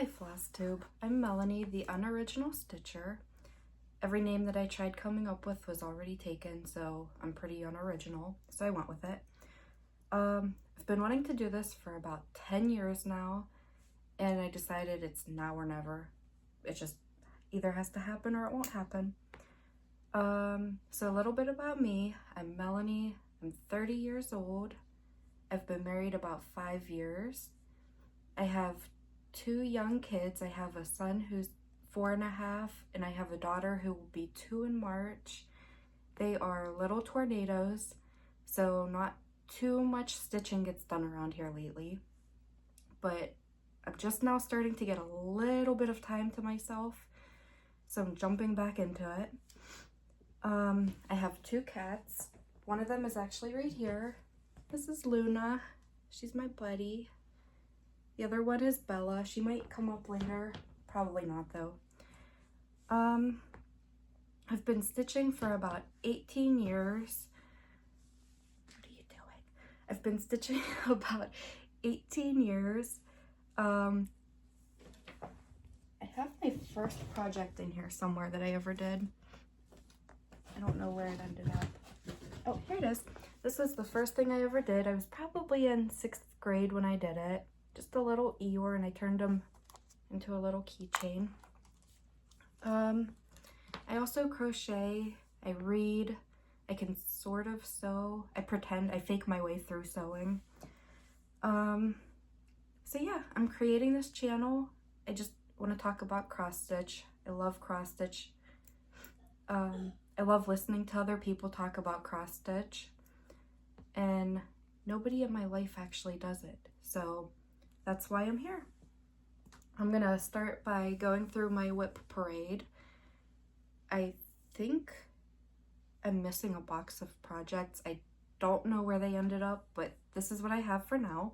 Hi Flosstube, I'm Melanie, the Unoriginal Stitcher. Every name that I tried coming up with was already taken, so I'm pretty unoriginal, so I went with it. I've been wanting to do this for about 10 years now, and I decided it's now or never. It just either has to happen or it won't happen. So a little bit about me. I'm Melanie, I'm 30 years old. I've been married about 5 years. I have 2 young kids. I have a son who's 4.5, and I have a daughter who will be 2 in March. They are little tornadoes, so not too much stitching gets done around here lately, but I'm just now starting to get a little bit of time to myself, so I'm jumping back into it. I have 2 cats. One of them is actually right here. This is Luna. She's my buddy. The other one is Bella. She might come up later. Probably not though. I've been stitching for about 18 years. What are you doing? I've been stitching about 18 years. I have my first project in here somewhere that I ever did. I don't know where it ended up. Oh, here it is. This was the first thing I ever did. I was probably in 6th grade when I did it. Just a little Eeyore, and I turned him into a little keychain. I also crochet, I read, I can sort of sew, I pretend, I fake my way through sewing. So yeah, I'm creating this channel. I just want to talk about cross stitch. I love cross stitch. I love listening to other people talk about cross stitch, and nobody in my life actually does it. So that's why I'm here. I'm gonna start by going through my WIP parade. I think I'm missing a box of projects. I don't know where they ended up, but this is what I have for now.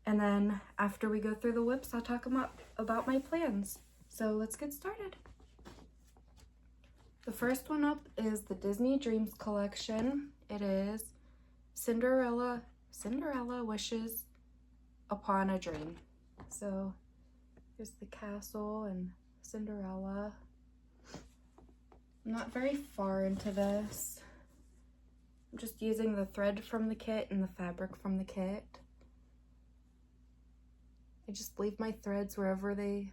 And then after we go through the WIPs, I'll talk about my plans. So let's get started. The first one up is the Disney Dreams collection. It is Cinderella Wishes Upon a Dream. So here's the castle and Cinderella. I'm not very far into this. I'm just using the thread from the kit and the fabric from the kit. I just leave my threads wherever they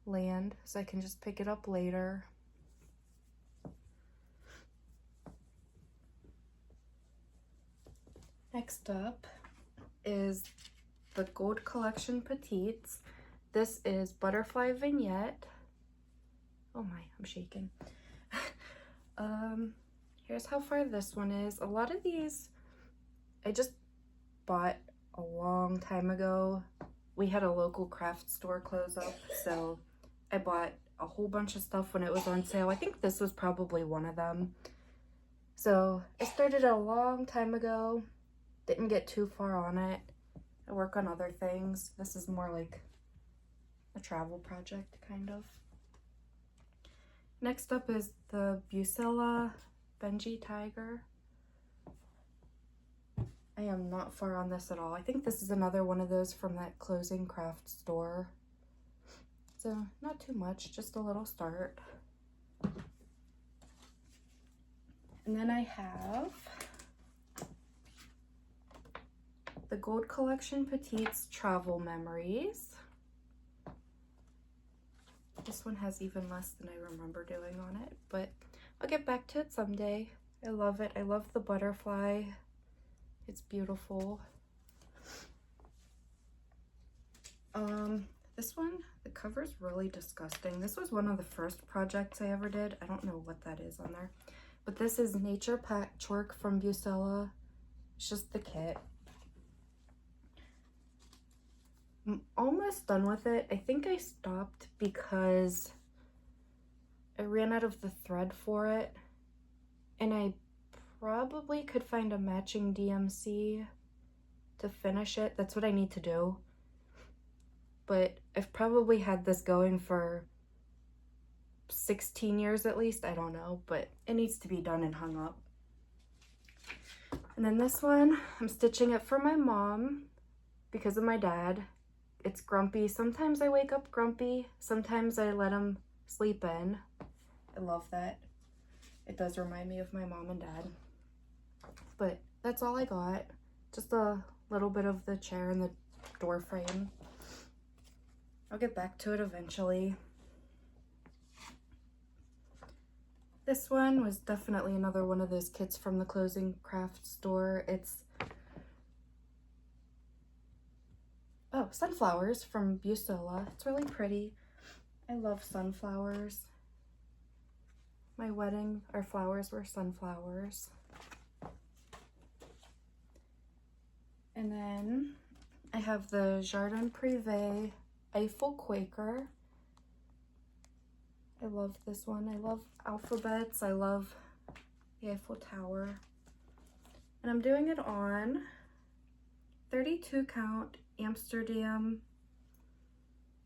land so I can just pick it up later. Next up is the Gold Collection Petites. This is Butterfly Vignette. Oh my, I'm shaking. Here's how far this one is. A lot of these I just bought a long time ago. We had a local craft store close up, so I bought a whole bunch of stuff when it was on sale. I think this was probably one of them. So I started a long time ago. Didn't get too far on it. I work on other things. This is more like a travel project, kind of. Next up is the Bucella Benji Tiger. I am not far on this at all. I think this is another one of those from that closing craft store. So not too much, just a little start. And then I have the Gold Collection Petites Travel Memories. This one has even less than I remember doing on it, but I'll get back to it someday. I love it. I love the butterfly. It's beautiful. This one, the cover's really disgusting. This was one of the first projects I ever did. I don't know what that is on there, but this is Nature Patchwork from Bucella. It's just the kit. I'm almost done with it. I think I stopped because I ran out of the thread for it, and I probably could find a matching DMC to finish it. That's what I need to do. But I've probably had this going for 16 years at least. I don't know, but it needs to be done and hung up. And then this one, I'm stitching it for my mom because of my dad. it's grumpy. Sometimes I wake up grumpy. Sometimes I let him sleep in. I love that. It does remind me of my mom and dad. But that's all I got. Just a little bit of the chair and the door frame. I'll get back to it eventually. This one was definitely another one of those kits from the closing craft store. It's sunflowers from Busola. It's really pretty. I love sunflowers. My wedding, our flowers were sunflowers. And then I have the Jardin Privé Eiffel Quaker. I love this one. I love alphabets. I love the Eiffel Tower. And I'm doing it on 32 count Amsterdam.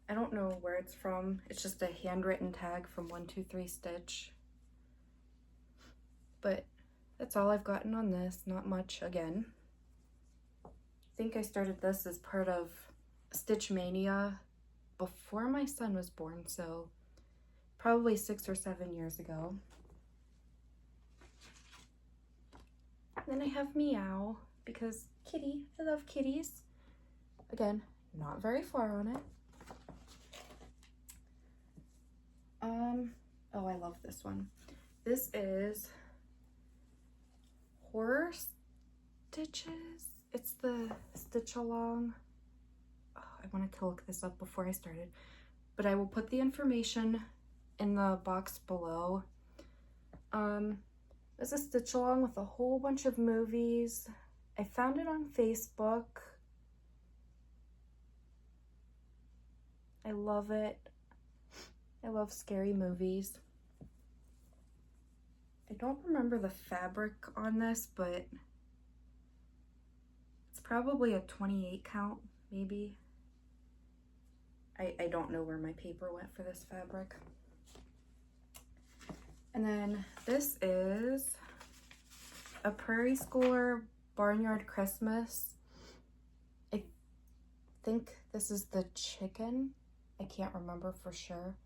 I don't know where it's from. It's just a handwritten tag from 123 Stitch. But that's all I've gotten on this. Not much again. I think I started this as part of Stitch Mania before my son was born, so probably 6 or 7 years ago. Then I have Meow, because kitty, I love kitties. Again, not very far on it. Oh, I love this one. This is Horror Stitches. It's the Stitch Along. Oh, I wanted to look this up before I started, but I will put the information in the box below. It's a Stitch Along with a whole bunch of movies. I found it on Facebook. I love it. I love scary movies. I don't remember the fabric on this, but it's probably a 28 count, maybe. I don't know where my paper went for this fabric. And then this is a Prairie Schooler Barnyard Christmas. I think this is the chicken. I can't remember for sure,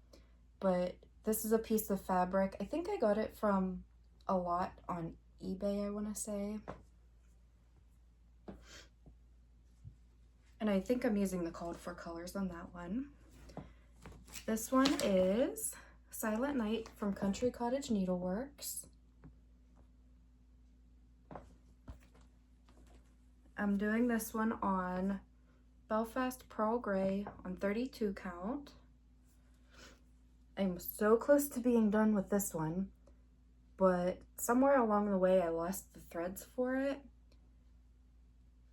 but this is a piece of fabric. I think I got it from a lot on eBay, I want to say. And I think I'm using the called for colors on that one. This one is Silent Night from Country Cottage Needleworks. I'm doing this one on Belfast Pearl Gray on 32 count. I'm so close to being done with this one, but somewhere along the way I lost the threads for it.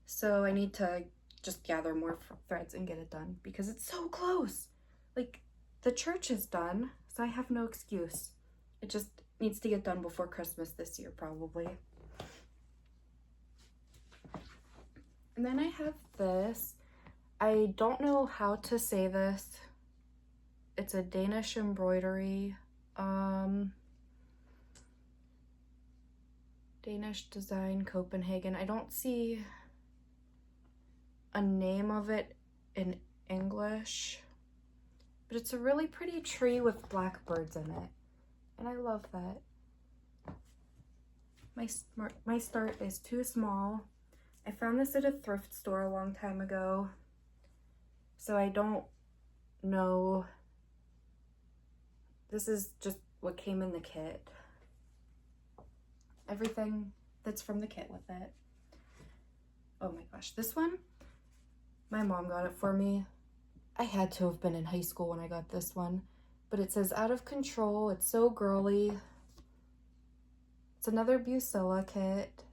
So I need to just gather more threads and get it done because it's so close. Like, the church is done, so I have no excuse. It just needs to get done before Christmas this year, probably. And then I have this. I don't know how to say this. It's a Danish embroidery. Danish Design Copenhagen. I don't see a name of it in English, but it's a really pretty tree with blackbirds in it, and I love that. My start is too small. I found this at a thrift store a long time ago, so I don't know. This is just what came in the kit. Everything that's from the kit with it. Oh my gosh, this one, my mom got it for me. I had to have been in high school when I got this one, but it says Out of Control. It's so girly. It's another Busola kit.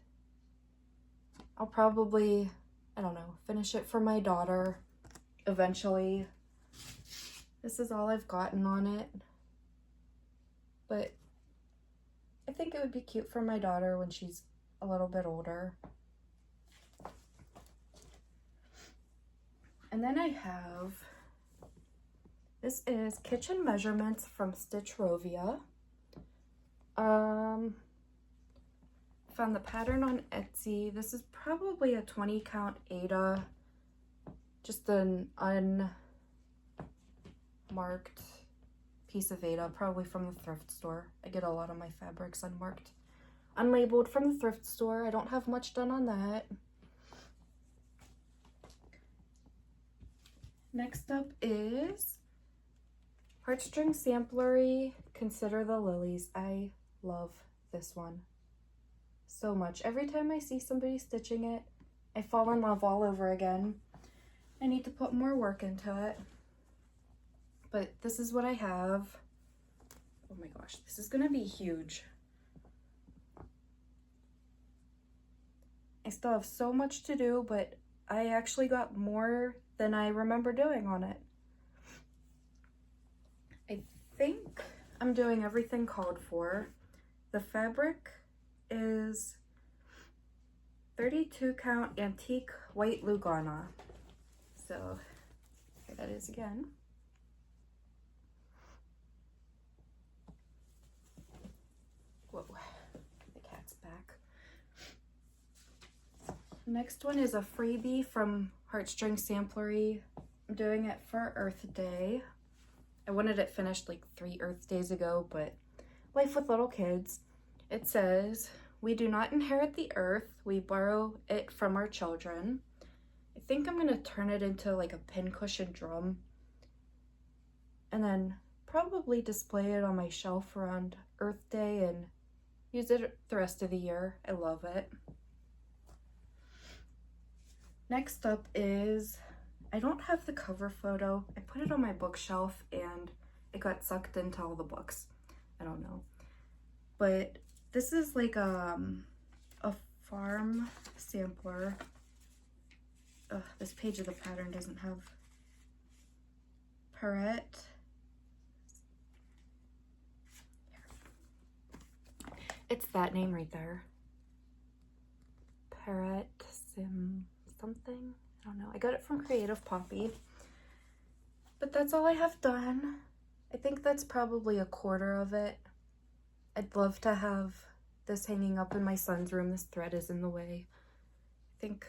I'll probably, I don't know, finish it for my daughter eventually. This is all I've gotten on it, but I think it would be cute for my daughter when she's a little bit older. And then I have, this is Kitchen Measurements from Stitch Rovia. Found the pattern on Etsy. This is probably a 20 count Ada just an unmarked piece of Veda, probably from the thrift store. I get a lot of my fabrics unmarked, unlabeled from the thrift store. I don't have much done on that. Next up is Heartstring Samplery, Consider the Lilies. I love this one so much. Every time I see somebody stitching it, I fall in love all over again. I need to put more work into it. But this is what I have. Oh my gosh, this is gonna be huge. I still have so much to do, but I actually got more than I remember doing on it. I think I'm doing everything called for. The fabric is 32 count antique white Lugana. So here that is again. Whoa, the cat's back. Next one is a freebie from Heartstring Samplery. I'm doing it for Earth Day. I wanted it finished like 3 Earth Days ago, but life with little kids. It says, "We do not inherit the earth, we borrow it from our children." I think I'm gonna turn it into like a pincushion drum and then probably display it on my shelf around Earth Day and use it the rest of the year. I love it. Next up is, I don't have the cover photo. I put it on my bookshelf and it got sucked into all the books. I don't know. But this is like a farm sampler. Ugh, this page of the pattern doesn't have Perrette. It's that name right there. Perrette Sim something. I don't know. I got it from Creative Poppy. But that's all I have done. I think that's probably a quarter of it. I'd love to have this hanging up in my son's room. This thread is in the way. I think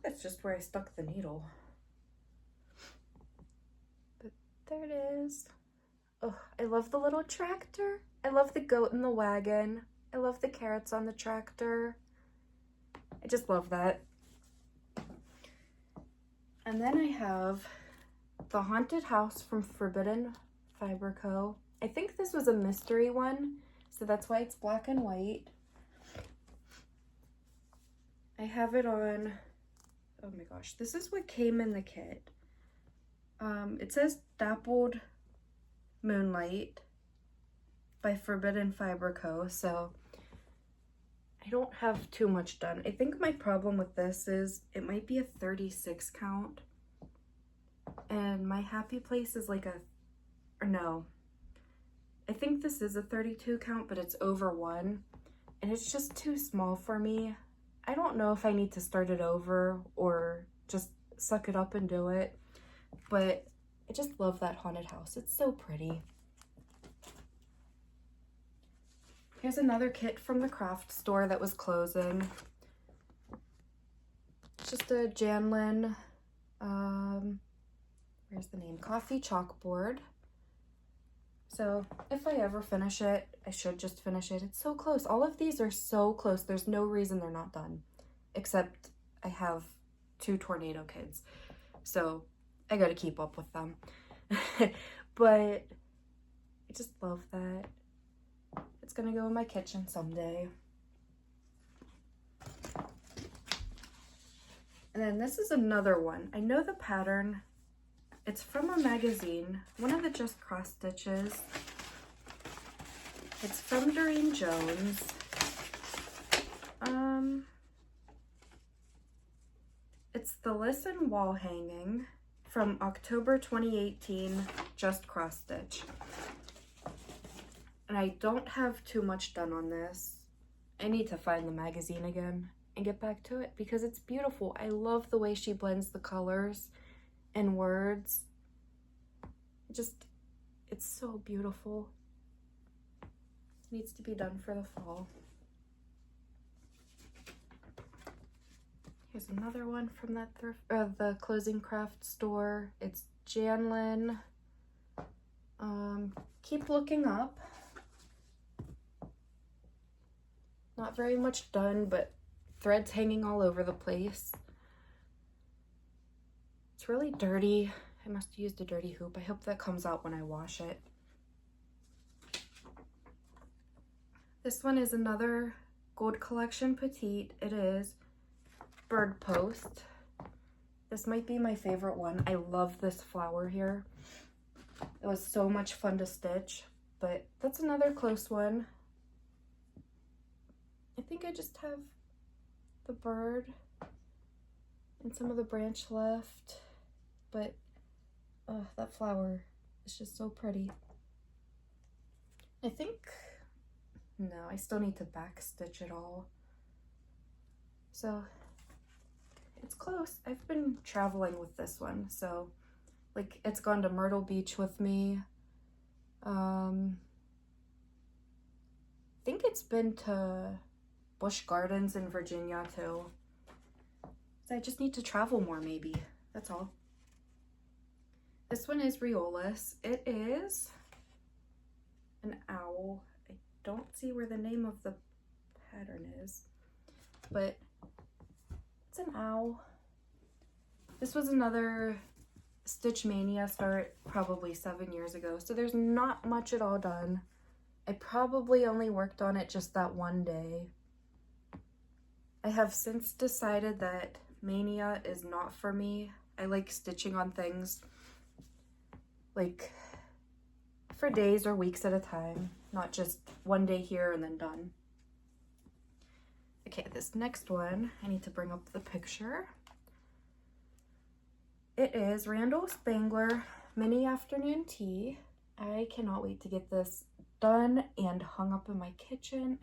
that's just where I stuck the needle. But there it is. Oh, I love the little tractor. I love the goat in the wagon. I love the carrots on the tractor. I just love that. And then I have the Haunted House from Forbidden Fiber Co. I think this was a mystery one, so that's why it's black and white. I have it on, oh my gosh, this is what came in the kit. It says Dappled Moonlight by Forbidden Fiber Co. So I don't have too much done. I think my problem with this is it might be a 36 count. And my happy place is like or no. I think this is a 32 count, but it's over 1. And it's just too small for me. I don't know if I need to start it over or just suck it up and do it. But I just love that haunted house. It's so pretty. Here's another kit from the craft store that was closing. It's just a Janlin, where's the name? Coffee chalkboard. So if I ever finish it, I should just finish it. It's so close. All of these are so close. There's no reason they're not done, except I have 2 tornado kids. So I gotta keep up with them. But I just love that. It's gonna go in my kitchen someday. And then this is another one. I know the pattern. It's from a magazine, one of the Just Cross Stitches. It's from Doreen Jones. It's the Listen Wall Hanging from October 2018, Just Cross Stitch. And I don't have too much done on this. I need to find the magazine again and get back to it because it's beautiful. I love the way she blends the colors and words. It's so beautiful. It needs to be done for the fall. Here's another one from that the closing craft store. It's Janlin. Keep looking up. Not very much done, but threads hanging all over the place. It's really dirty. I must have used a dirty hoop. I hope that comes out when I wash it. This one is another Gold Collection Petite. It is Bird Post. This might be my favorite one. I love this flower here. It was so much fun to stitch, but that's another close one. I think I just have the bird and some of the branch left, but that flower is just so pretty. I think, no, I still need to back stitch it all. So it's close. I've been traveling with this one, so like it's gone to Myrtle Beach with me. I think it's been to Busch Gardens in Virginia too. So I just need to travel more maybe, that's all. This one is Riolis. It is an owl. I don't see where the name of the pattern is, but it's an owl. This was another Stitch Mania start probably 7 years ago, so there's not much at all done. I probably only worked on it just that one day. I have since decided that Mania is not for me. I like stitching on things like for days or weeks at a time, not just one day here and then done. Okay, this next one, I need to bring up the picture. It is Randall Spangler Mini Afternoon Tea. I cannot wait to get this done and hung up in my kitchen.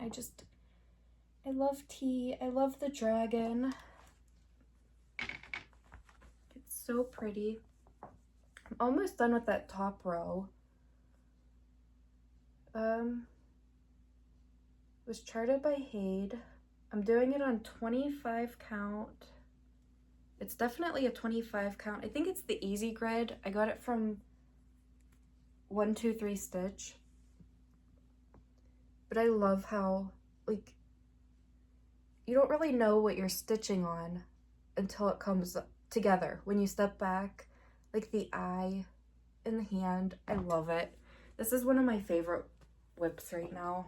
I love tea. I love the dragon. It's so pretty. I'm almost done with that top row. It was charted by Haid. I'm doing it on 25 count. It's definitely a 25 count. I think it's the Easy Grid. I got it from 123 Stitch. But I love how, like, you don't really know what you're stitching on until it comes together. When you step back, like the eye and the hand, I love it. This is one of my favorite WIPs right now.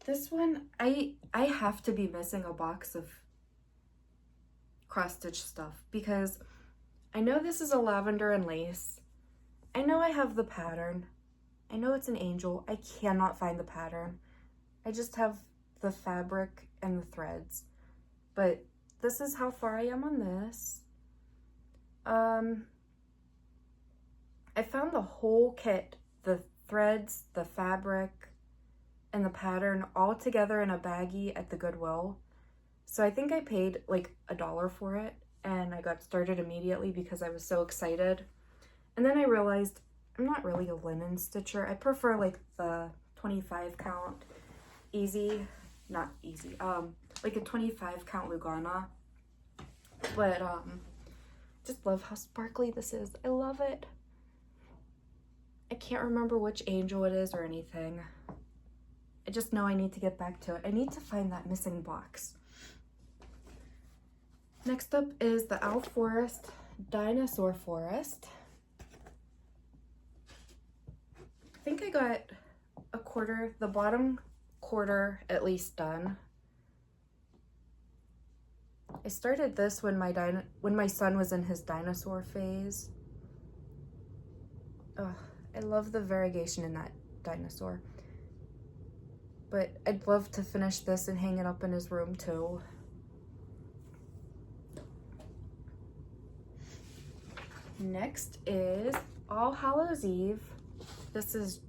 This one, I have to be missing a box of cross-stitch stuff because I know this is a lavender and lace. I know I have the pattern. I know it's an angel. I cannot find the pattern. I just have the fabric and the threads. But this is how far I am on this. I found the whole kit, the threads, the fabric, and the pattern all together in a baggie at the Goodwill. So I think I paid like $1 for it, and I got started immediately because I was so excited. And then I realized I'm not really a linen stitcher. I prefer like the 25 count not easy, like a 25 count Lugana. But just love how sparkly this is. I love it. I can't remember which angel it is or anything. I just know I need to get back to it. I need to find that missing box. Next up is the Owl Forest Dinosaur Forest. I think I got a quarter, the bottom quarter at least done. I started this when my son was in his dinosaur phase. Ugh, I love the variegation in that dinosaur. But I'd love to finish this and hang it up in his room too. Next is All Hallows Eve. This is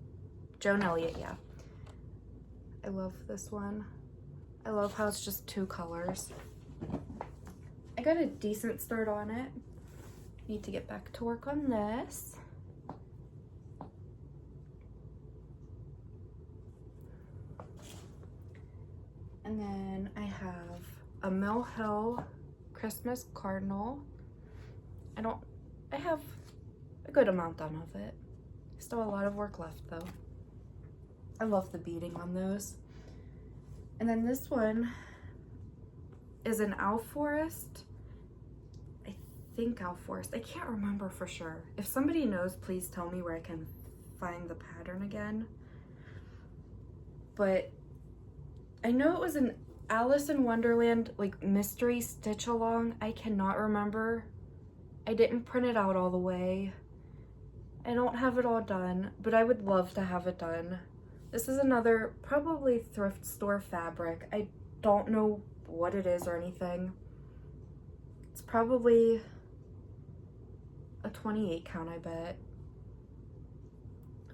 Joan Elliott, yeah. I love this one. I love how it's just 2 colors. I got a decent start on it. Need to get back to work on this. And And then I have a Mill Hill Christmas cardinal. I have a good amount done of it. Still a lot of work left though. I love the beading on those. And then this one is an owl forest. I think owl forest. I can't remember for sure. If somebody knows, please tell me where I can find the pattern again. But I know it was an Alice in Wonderland like mystery stitch along. I cannot remember. I didn't print it out all the way. I don't have it all done, but I would love to have it done. This is another probably thrift store fabric. I don't know what it is or anything. It's probably a 28 count, I bet.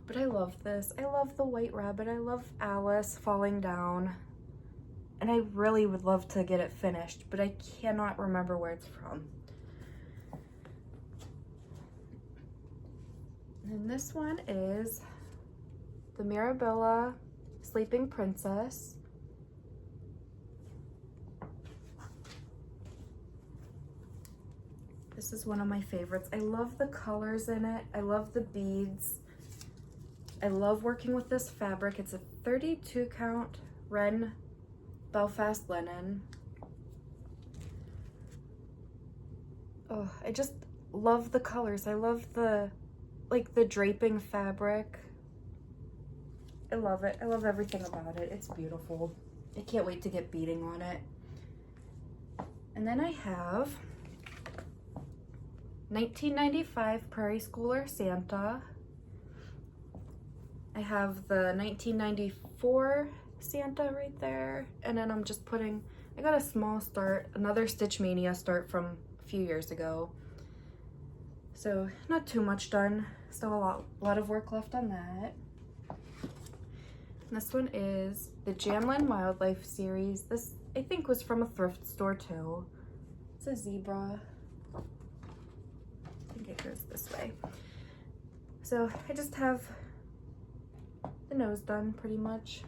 But I love this. I love the white rabbit. I love Alice falling down. And I really would love to get it finished, but I cannot remember where it's from. And this one is the Mirabella Sleeping Princess. This is one of my favorites. I love the colors in it. I love the beads. I love working with this fabric. It's a 32 count Ren Belfast linen. Oh, I just love the colors. I love the draping fabric. I love it. I love everything about it. It's beautiful. I can't wait to get beading on it. And then I have 1995 Prairie Schooler Santa. I have the 1994 Santa right there. And then I'm just putting, I got a small start, another Stitch Mania start from a few years ago. So not too much done. Still a lot of work left on that. This one is the Jamlin Wildlife series. This, I think, was from a thrift store too. It's a zebra. I think it goes this way. So I just have the nose done pretty much.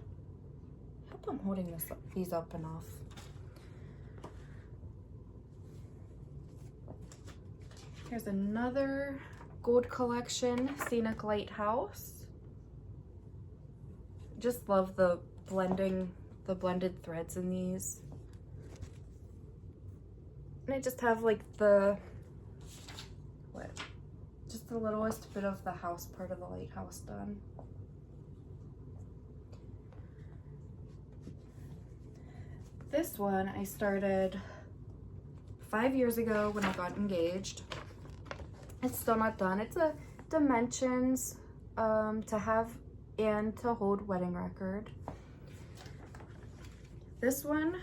I hope I'm holding these up enough. Here's another gold collection Scenic Lighthouse. Just love the blended threads in these. And I just have like just the littlest bit of the house part of the lighthouse done. This one I started 5 years ago when I got engaged. It's still not done. It's a dimensions to have and to hold wedding record. This one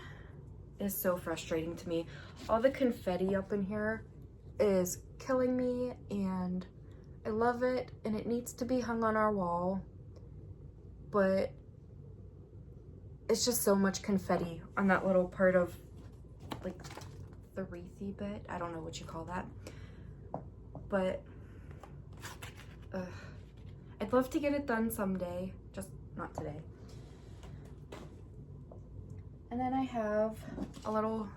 is so frustrating to me. All the confetti up in here is killing me, and I love it, and it needs to be hung on our wall, but it's just so much confetti on that little part of like the wreathy bit. I don't know what you call that, but I'd love to get it done someday, just not today. And then I have a little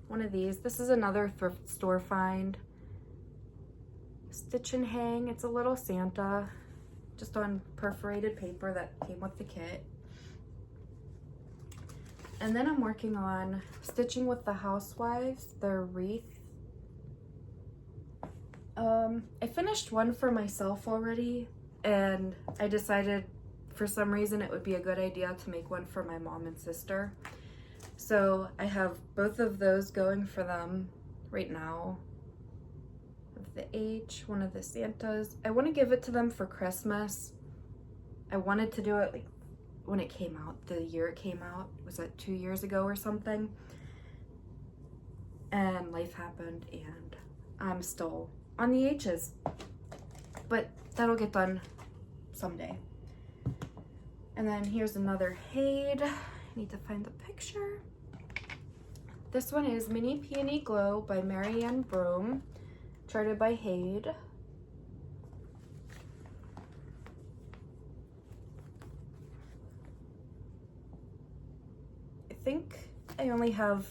one of these. This is another thrift store find. Stitch and Hang. It's a little Santa, just on perforated paper that came with the kit. And then I'm working on Stitching with the Housewives, their wreath. I finished one for myself already, and I decided for some reason it would be a good idea to make one for my mom and sister. So I have both of those going for them right now. The H, one of the Santas. I want to give it to them for Christmas. I wanted to do it like when it came out, the year it came out. Was that 2 years ago or something? And life happened, and I'm still on the H's. But that'll get done someday. And then here's another Haid. I need to find the picture. This one is Mini Peony Glow by Marianne Broom, charted by Haid. I I only have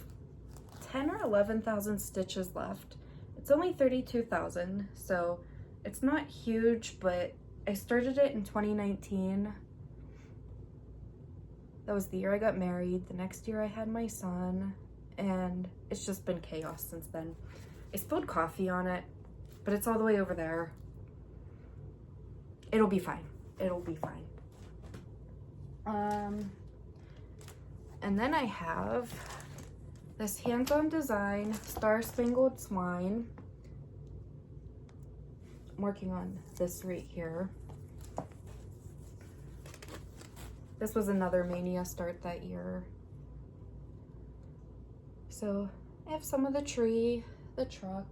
10 or 11,000 stitches left. It's only 32,000, so it's not huge, but I started it in 2019. That was the year I got married. The next year I had my son, and it's just been chaos since then. I spilled coffee on it, but it's all the way over there. It'll be fine. It'll be fine. And then I have this hands-on design, Star Spangled Swine. I'm working on this right here. This was another Mania start that year. So I have some of the tree, the truck.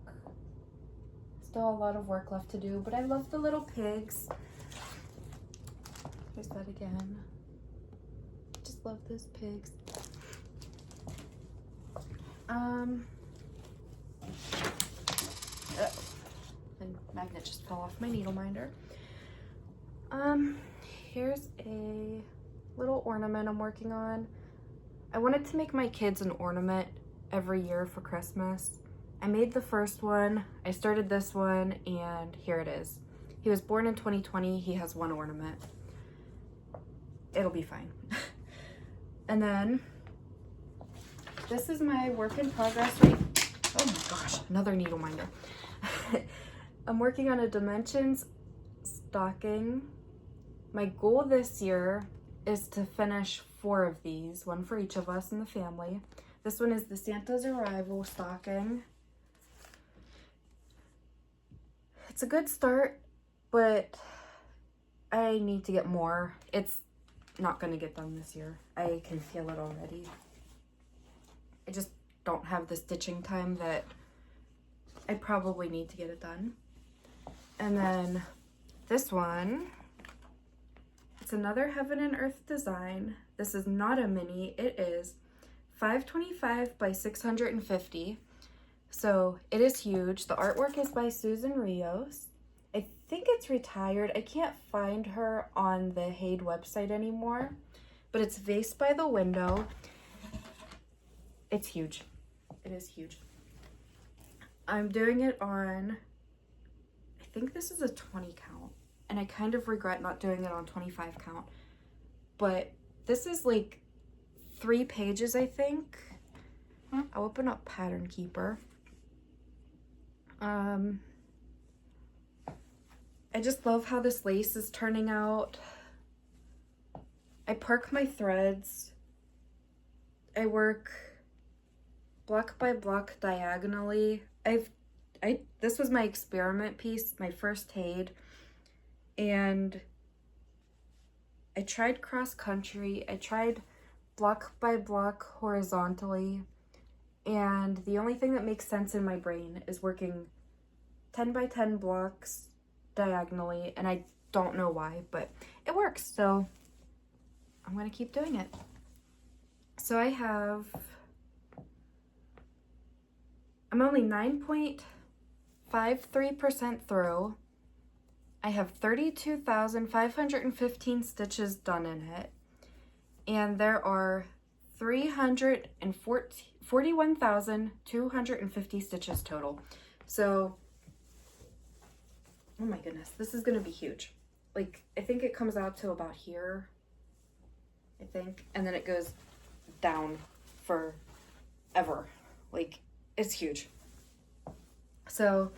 Still a lot of work left to do, but I love the little pigs. There's that again. Just love those pigs. The magnet just fell off my needle minder. Here's a little ornament I'm working on. I wanted to make my kids an ornament every year for Christmas. I made the first one, I started this one, and here it is. He was born in 2020, he has one ornament. It'll be fine. And then, this is my work in progress right. Oh my gosh, another needle minder. I'm working on a dimensions stocking. My goal this year is to finish 4 of these, one for each of us in the family. This one is the Santa's Arrival stocking. It's a good start, but I need to get more. It's not going to get done this year. I can feel it already. I just don't have the stitching time that I probably need to get it done. And then this one, it's another Heaven and Earth design. This is not a mini, it is 525 by 650. So it is huge. The artwork is by Susan Rios. I think it's retired. I can't find her on the Haid website anymore, but it's Vase by the Window. It's huge. It is huge. I'm doing it on, I think this is a 20 count, and I kind of regret not doing it on 25 count, but this is like 3 pages, I think. I'll open up Pattern Keeper. I just love how this lace is turning out. I park my threads. I work block by block diagonally. This was my experiment piece, my first Haid, and I tried cross country. I tried block by block horizontally, and the only thing that makes sense in my brain is working 10 by 10 blocks diagonally, and I don't know why, but it works, so I'm gonna keep doing it. So I'm only 9.53% through. I have 32,515 stitches done in it, and there are 41,250 stitches total. So, oh my goodness, this is gonna be huge. Like, I think it comes out to about here, I think, and then it goes down forever. Like, it's huge. So,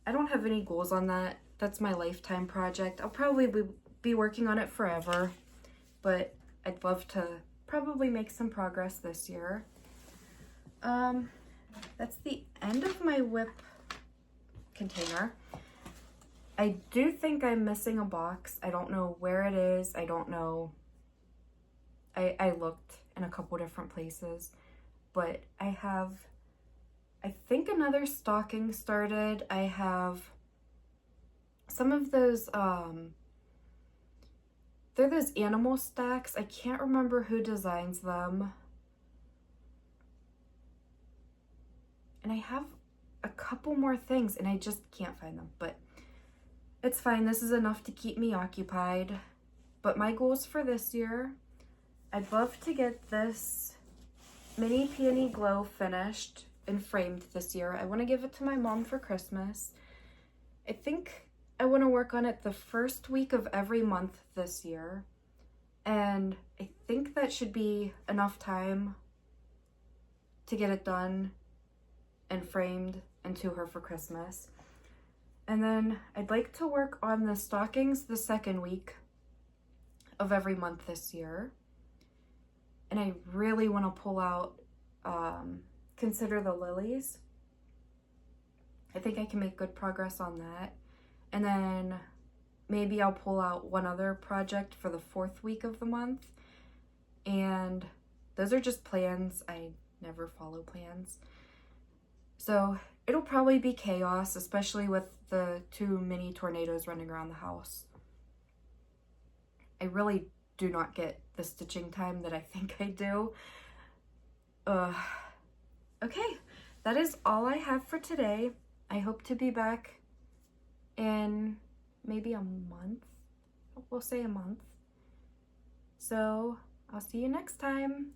I don't have any goals on that. That's my lifetime project. I'll probably be working on it forever, but I'd love to probably make some progress this year. That's the end of my WIP container. I do think I'm missing a box. I don't know where it is. I don't know. I looked in a couple different places, but I have, I think, another stocking started. I have some of those, they're those animal stacks. I can't remember who designs them. And I have a couple more things and I just can't find them, but it's fine. This is enough to keep me occupied. But my goals for this year, I'd love to get this Mini Peony Glow finished and framed this year. I want to give it to my mom for Christmas. I think I want to work on it the first week of every month this year. And I think that should be enough time to get it done and framed and to her for Christmas. And then I'd like to work on the stockings the second week of every month this year. And I really want to pull out Consider the Lilies. I think I can make good progress on that. And then maybe I'll pull out one other project for the fourth week of the month. And those are just plans. I never follow plans. So it'll probably be chaos, especially with the 2 mini tornadoes running around the house. I really do not get the stitching time that I think I do. Okay, that is all I have for today. I hope to be back in maybe a month. We'll say a month. So I'll see you next time.